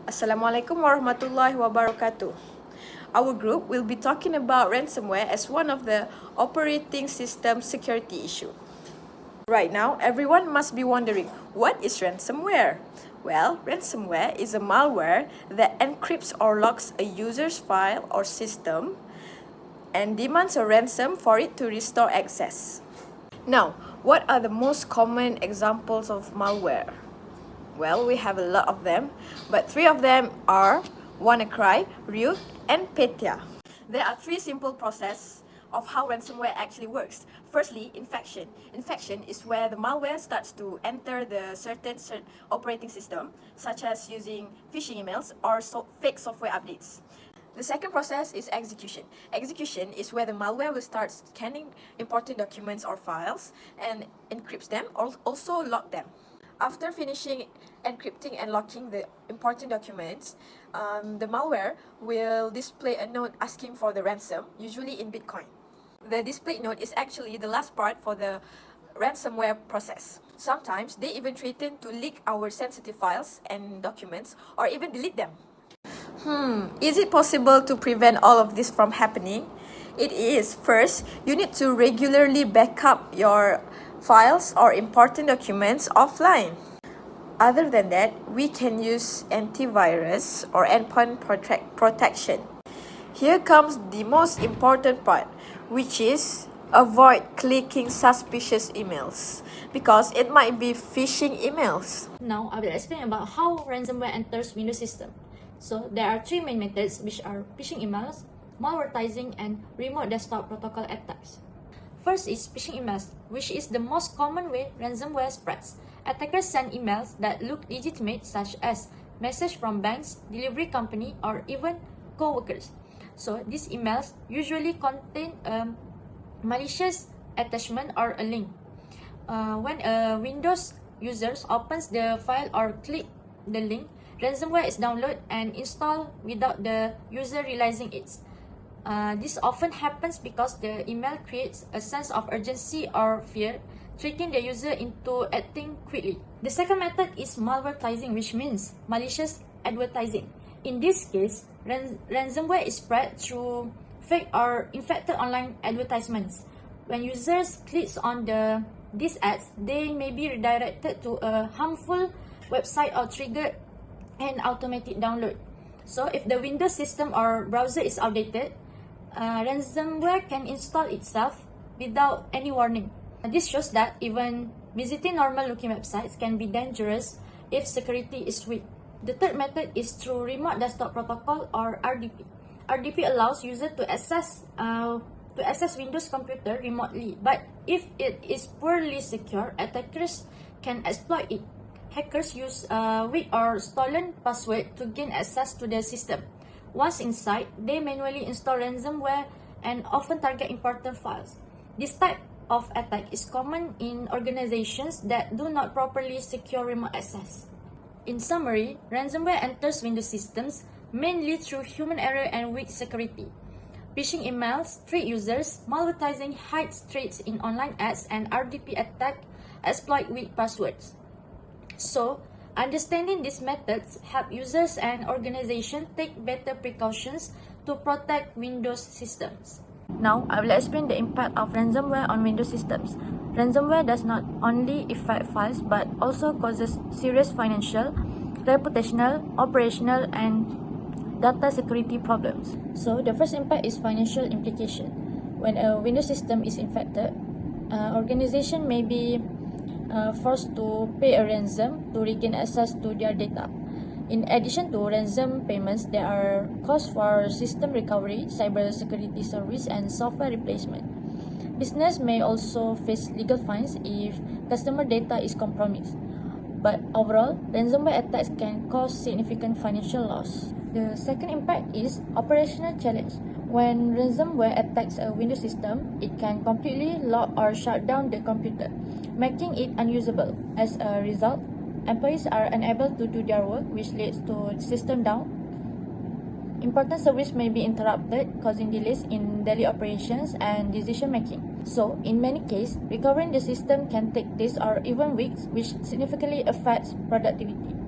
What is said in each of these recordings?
Assalamualaikum warahmatullahi wabarakatuh. Our group will be talking about ransomware as one of the operating system security issue. Right now, everyone must be wondering, what is ransomware? Well, ransomware is a malware that encrypts or locks a user's file or system and demands a ransom for it to restore access. Now, what are the most common examples of malware? Well, we have a lot of them, but three of them are WannaCry, Ryuk, and Petya. There are three simple processes of how ransomware actually works. Firstly, infection. Infection is where the malware starts to enter the certain operating system, such as using phishing emails or fake software updates. The second process is execution. Execution is where the malware will start scanning important documents or files and encrypts them or also lock them. After finishing encrypting and locking the important documents, the malware will display a note asking for the ransom, usually in Bitcoin. The displayed note is actually the last part for the ransomware process. Sometimes they even threaten to leak our sensitive files and documents or even delete them. Is it possible to prevent all of this from happening? It is. First, you need to regularly back up your files or important documents offline. Other than that, we can use antivirus or endpoint protection. Here comes the most important part, which is avoid clicking suspicious emails because it might be phishing emails. Now, I will explain about how ransomware enters Windows system. So, there are three main methods, which are phishing emails, malvertising, and remote desktop protocol attacks. First is phishing emails, which is the most common way ransomware spreads. Attackers send emails that look legitimate, such as message from banks, delivery company, or even co-workers. So, these emails usually contain a malicious attachment or a link. When a Windows user opens the file or click the link, ransomware is downloaded and installed without the user realizing it. This often happens because the email creates a sense of urgency or fear, tricking the user into acting quickly. The second method is malvertising, which means malicious advertising. In this case, ransomware is spread through fake or infected online advertisements. When users click on these ads, they may be redirected to a harmful website or trigger an automatic download. So, if the Windows system or browser is outdated, ransomware can install itself without any warning. This shows that even visiting normal-looking websites can be dangerous if security is weak. The third method is through remote desktop protocol or RDP. RDP allows users to access Windows computer remotely, but if it is poorly secure, attackers can exploit it. Hackers use weak or stolen password to gain access to the system. Once inside, they manually install ransomware and often target important files. This type of attack is common in organizations that do not properly secure remote access. In summary, ransomware enters Windows systems mainly through human error and weak security. Phishing emails trick users, malvertising hides threats in online ads, and RDP attack exploit weak passwords. So, understanding these methods help users and organizations take better precautions to protect Windows systems. Now, I will explain the impact of ransomware on Windows systems. Ransomware does not only affect files but also causes serious financial, reputational, operational, and data security problems. So, the first impact is financial implication. When a Windows system is infected, organization may be forced to pay a ransom to regain access to their data. In addition to ransom payments, there are costs for system recovery, cybersecurity service, and software replacement. Business may also face legal fines if customer data is compromised. But overall, ransomware attacks can cause significant financial loss. The second impact is operational challenge. When ransomware attacks a Windows system, it can completely lock or shut down the computer, making it unusable. As a result, employees are unable to do their work, which leads to system down. Important service may be interrupted, causing delays in daily operations and decision making. So, in many cases, recovering the system can take days or even weeks, which significantly affects productivity.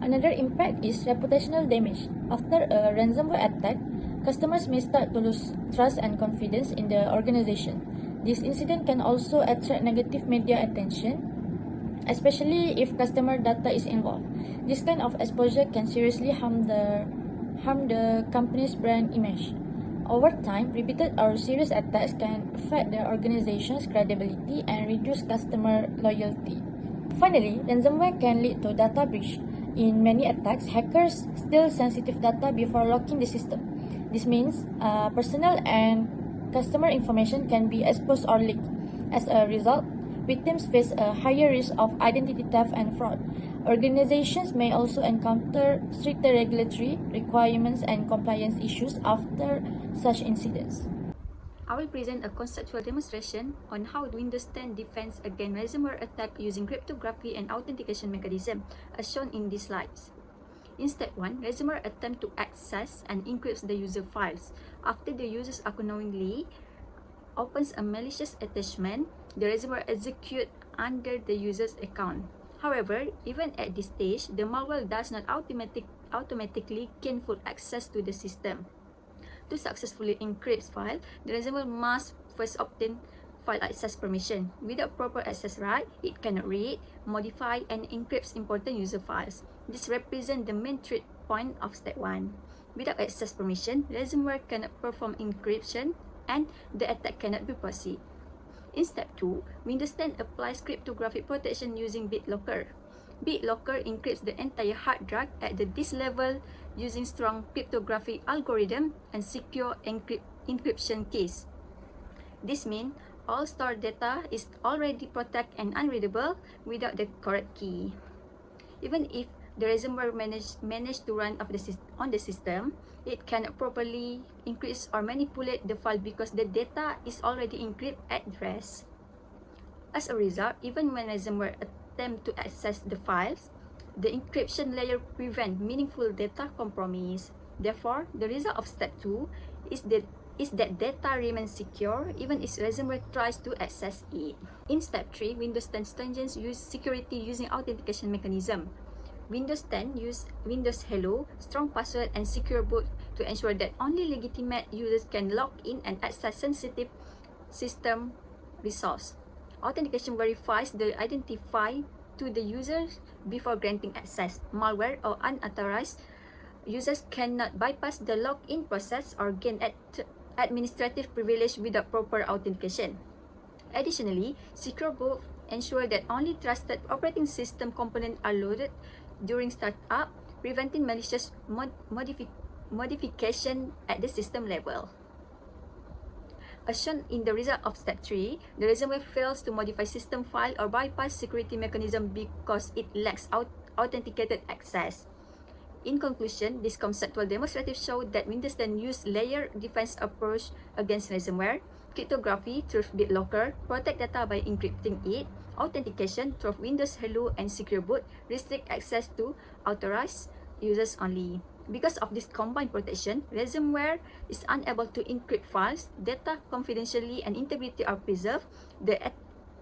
Another impact is reputational damage. After a ransomware attack, customers may start to lose trust and confidence in the organization. This incident can also attract negative media attention, especially if customer data is involved. This kind of exposure can seriously harm the company's brand image. Over time, repeated or serious attacks can affect the organization's credibility and reduce customer loyalty. Finally, ransomware can lead to data breach. In many attacks, hackers steal sensitive data before locking the system. This means personal and customer information can be exposed or leaked. As a result, victims face a higher risk of identity theft and fraud. Organizations may also encounter stricter regulatory requirements and compliance issues after such incidents. I will present a conceptual demonstration on how Windows 10 defends against ransomware attack using cryptography and authentication mechanism, as shown in these slides. In step 1, ransomware attempts to access and encrypts the user files. After the user unknowingly opens a malicious attachment, the ransomware executes under the user's account. However, even at this stage, the malware does not automatically gain full access to the system. To successfully encrypt file, the ransomware must first obtain file access permission. Without proper access right, it cannot read, modify, and encrypt important user files. This represents the main threat point of step 1. Without access permission, ransomware cannot perform encryption and the attack cannot be proceed. In step 2, Windows 10 applies cryptographic protection using BitLocker. BitLocker encrypts the entire hard drive at the disk level using strong cryptographic algorithm and secure encryption keys. This means all stored data is already protected and unreadable without the correct key. Even if the ransomware managed to run on the system, it cannot properly encrypt or manipulate the file because the data is already encrypted at rest. As a result, even when ransomware attempt to access the files, the encryption layer prevents meaningful data compromise. Therefore, the result of step 2 is that data remains secure even if ransomware tries to access it. In step 3, Windows 10 strengthens security using authentication mechanism. Windows 10 uses Windows Hello, strong password, and secure boot to ensure that only legitimate users can log in and access sensitive system resources. Authentication verifies the identity to the users before granting access. Malware or unauthorized users cannot bypass the login process or gain administrative privilege without proper authentication. Additionally, secure boot ensures that only trusted operating system components are loaded during startup, preventing malicious modification at the system level. As shown in the result of step 3, the ransomware fails to modify system file or bypass security mechanism because it lacks authenticated access. In conclusion, this conceptual demonstrative showed that Windows 10 uses layered defense approach against ransomware, cryptography through BitLocker, protect data by encrypting it, authentication through Windows Hello, and secure boot, restrict access to authorized users only. Because of this combined protection, ransomware is unable to encrypt files, data confidentially, and integrity are preserved.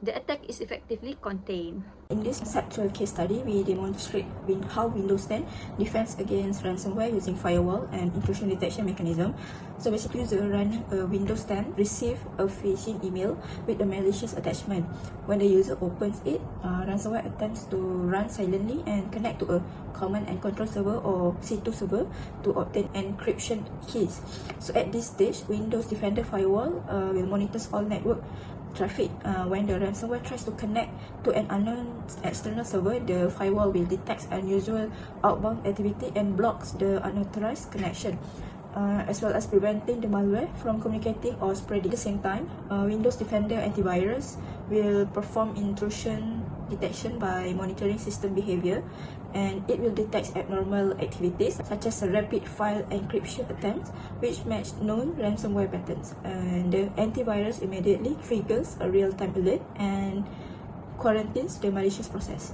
The attack is effectively contained. In this conceptual case study, we demonstrate how Windows 10 defends against ransomware using firewall and intrusion detection mechanism. So basically, user running a Windows 10 receive a phishing email with a malicious attachment. When the user opens it, ransomware attempts to run silently and connect to a command and control server or C2 server to obtain encryption keys. So at this stage, Windows Defender Firewall will monitor all network traffic. When the ransomware tries to connect to an unknown external server, the firewall will detect unusual outbound activity and blocks the unauthorized connection, as well as preventing the malware from communicating or spreading. At the same time, Windows Defender Antivirus will perform intrusion detection by monitoring system behavior, and it will detect abnormal activities such as rapid file encryption attempts which match known ransomware patterns, and the antivirus immediately triggers a real-time alert and quarantines the malicious process.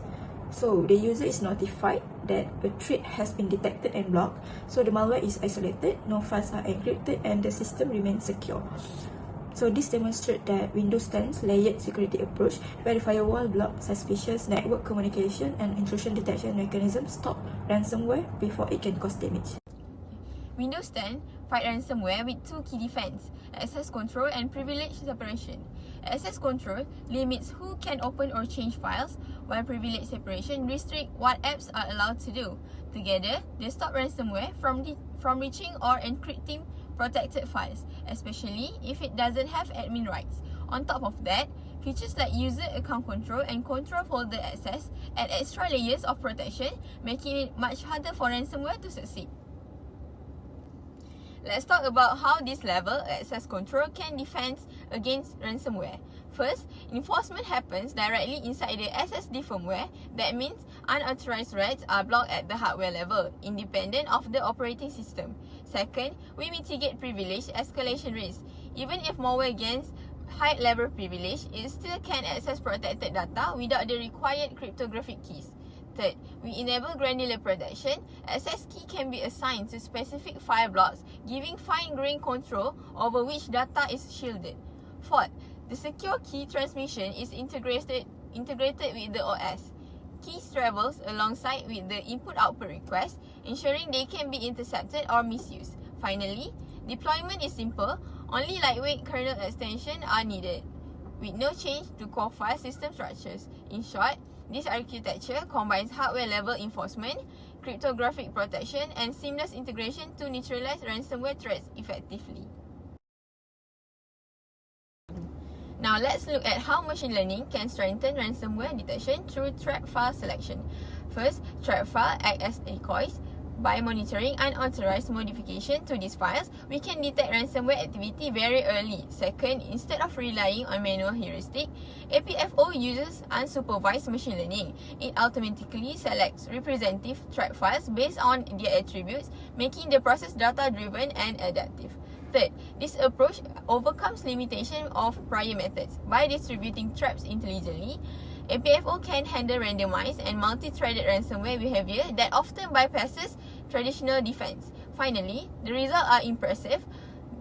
So the user is notified that a threat has been detected and blocked, so the malware is isolated, no files are encrypted, and the system remains secure. So this demonstrates that Windows 10's layered security approach, where the firewall blocks suspicious network communication and intrusion detection mechanisms, stop ransomware before it can cause damage. Windows 10 fight ransomware with two key defense: access control and privilege separation. Access control limits who can open or change files, while privilege separation restricts what apps are allowed to do. Together, they stop ransomware from reaching or encrypting protected files, especially if it doesn't have admin rights. On top of that, features like user account control and control folder access add extra layers of protection, making it much harder for ransomware to succeed. Let's talk about how this level access control can defend against ransomware. First, enforcement happens directly inside the SSD firmware. That means unauthorized writes are blocked at the hardware level, independent of the operating system. Second, we mitigate privilege escalation risk. Even if malware gains high-level privilege, it still can access protected data without the required cryptographic keys. Third, we enable granular protection. Access key can be assigned to specific file blocks, giving fine-grained control over which data is shielded. Fourth, the secure key transmission is integrated with the OS. Keys travels alongside with the input-output request, ensuring they can be intercepted or misused. Finally, deployment is simple. Only lightweight kernel extensions are needed, with no change to core file system structures. In short, this architecture combines hardware-level enforcement, cryptographic protection, and seamless integration to neutralize ransomware threats effectively. Now let's look at how machine learning can strengthen ransomware detection through threat file selection. First, threat file act as decoys. By monitoring unauthorized modification to these files, we can detect ransomware activity very early. Second, instead of relying on manual heuristic, APFO uses unsupervised machine learning. It automatically selects representative threat files based on their attributes, making the process data-driven and adaptive. Third, this approach overcomes limitation of prior methods. By distributing traps intelligently, APFO can handle randomized and multi-threaded ransomware behavior that often bypasses traditional defense. Finally, the results are impressive.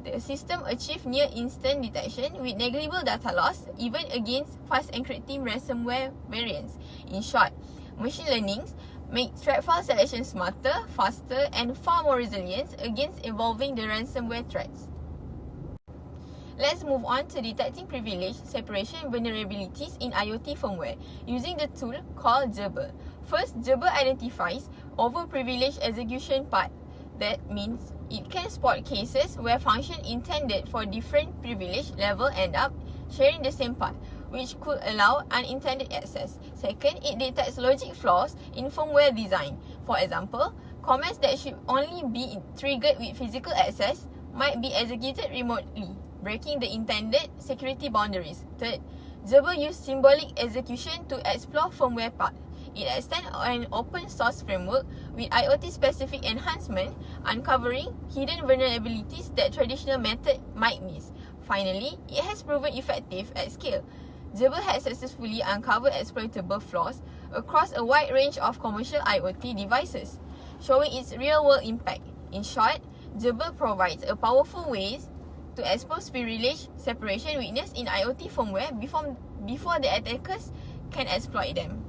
The system achieves near instant detection with negligible data loss, even against fast encrypting ransomware variants. In short, machine learning make threat file selection smarter, faster, and far more resilient against evolving the ransomware threats. Let's move on to detecting privilege separation vulnerabilities in IoT firmware using the tool called UniSZA. First, UniSZA identifies overprivileged execution path. That means it can spot cases where functions intended for different privilege level end up sharing the same path, which could allow unintended access. Second, it detects logic flaws in firmware design. For example, commands that should only be triggered with physical access might be executed remotely, breaking the intended security boundaries. Third, UniSZA uses symbolic execution to explore firmware paths. It extends an open source framework with IoT-specific enhancement, uncovering hidden vulnerabilities that traditional methods might miss. Finally, it has proven effective at scale. UniSZA has successfully uncovered exploitable flaws across a wide range of commercial IoT devices, showing its real-world impact. In short, UniSZA provides a powerful way to expose privilege separation weakness in IoT firmware before the attackers can exploit them.